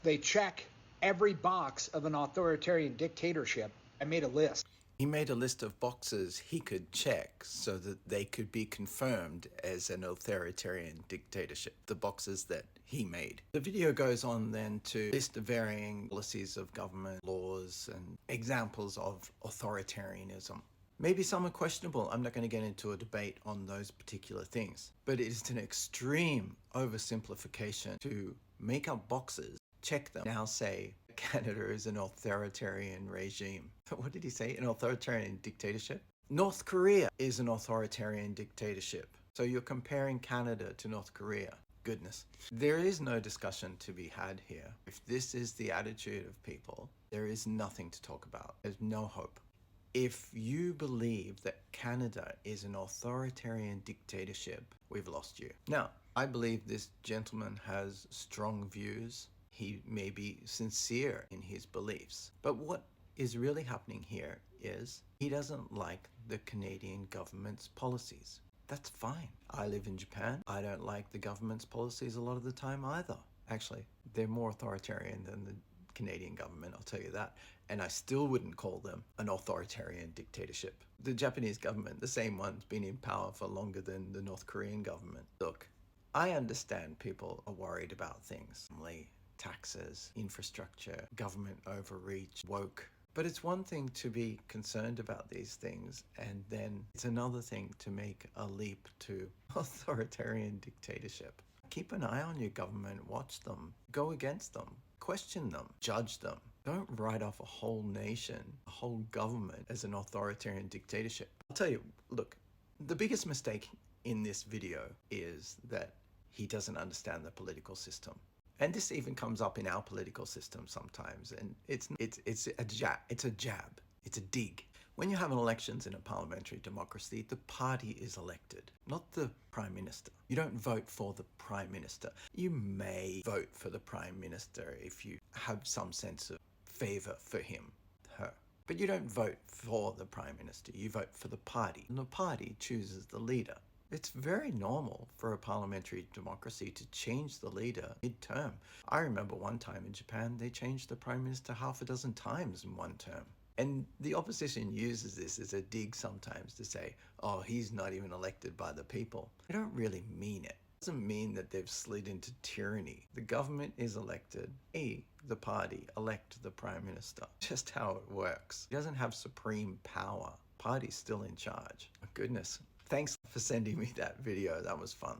They check every box of an authoritarian dictatorship. I made a list. He made a list of boxes he could check so that they could be confirmed as an authoritarian dictatorship, the boxes that he made. The video goes on then to list the varying policies of government, laws, and examples of authoritarianism. Maybe some are questionable. I'm not going to get into a debate on those particular things, but it is an extreme oversimplification to make up boxes, check them, now say Canada is an authoritarian regime. What did he say? An authoritarian dictatorship? North Korea is an authoritarian dictatorship. So you're comparing Canada to North Korea. Goodness. There is no discussion to be had here. If this is the attitude of people, there is nothing to talk about. There's no hope. If you believe that Canada is an authoritarian dictatorship, we've lost you. Now, I believe this gentleman has strong views. He may be sincere in his beliefs. But what is really happening here is he doesn't like the Canadian government's policies. That's fine. I live in Japan. I don't like the government's policies a lot of the time either. Actually, they're more authoritarian than the Canadian government, I'll tell you that. And I still wouldn't call them an authoritarian dictatorship. The Japanese government, the same one's been in power for longer than the North Korean government. Look, I understand people are worried about things. Taxes, infrastructure, government overreach, woke. But it's one thing to be concerned about these things, and then it's another thing to make a leap to authoritarian dictatorship. Keep an eye on your government, watch them, go against them, question them, judge them. Don't write off a whole nation, a whole government as an authoritarian dictatorship. I'll tell you, look, the biggest mistake in this video is that he doesn't understand the political system. And this even comes up in our political system sometimes, and it's a jab, it's a dig. When you have elections in a parliamentary democracy, the party is elected, not the prime minister. You don't vote for the prime minister. You may vote for the prime minister if you have some sense of favor for him, her. But you don't vote for the prime minister. You vote for the party, and the party chooses the leader. It's very normal for a parliamentary democracy to change the leader mid-term. I remember one time in Japan, they changed the prime minister half a dozen times in one term. And the opposition uses this as a dig sometimes to say, oh, he's not even elected by the people. They don't really mean it. It doesn't mean that they've slid into tyranny. The government is elected. The party, elect the prime minister. Just how it works. He doesn't have supreme power. Party's still in charge. Oh, goodness. Thanks for sending me that video. That was fun.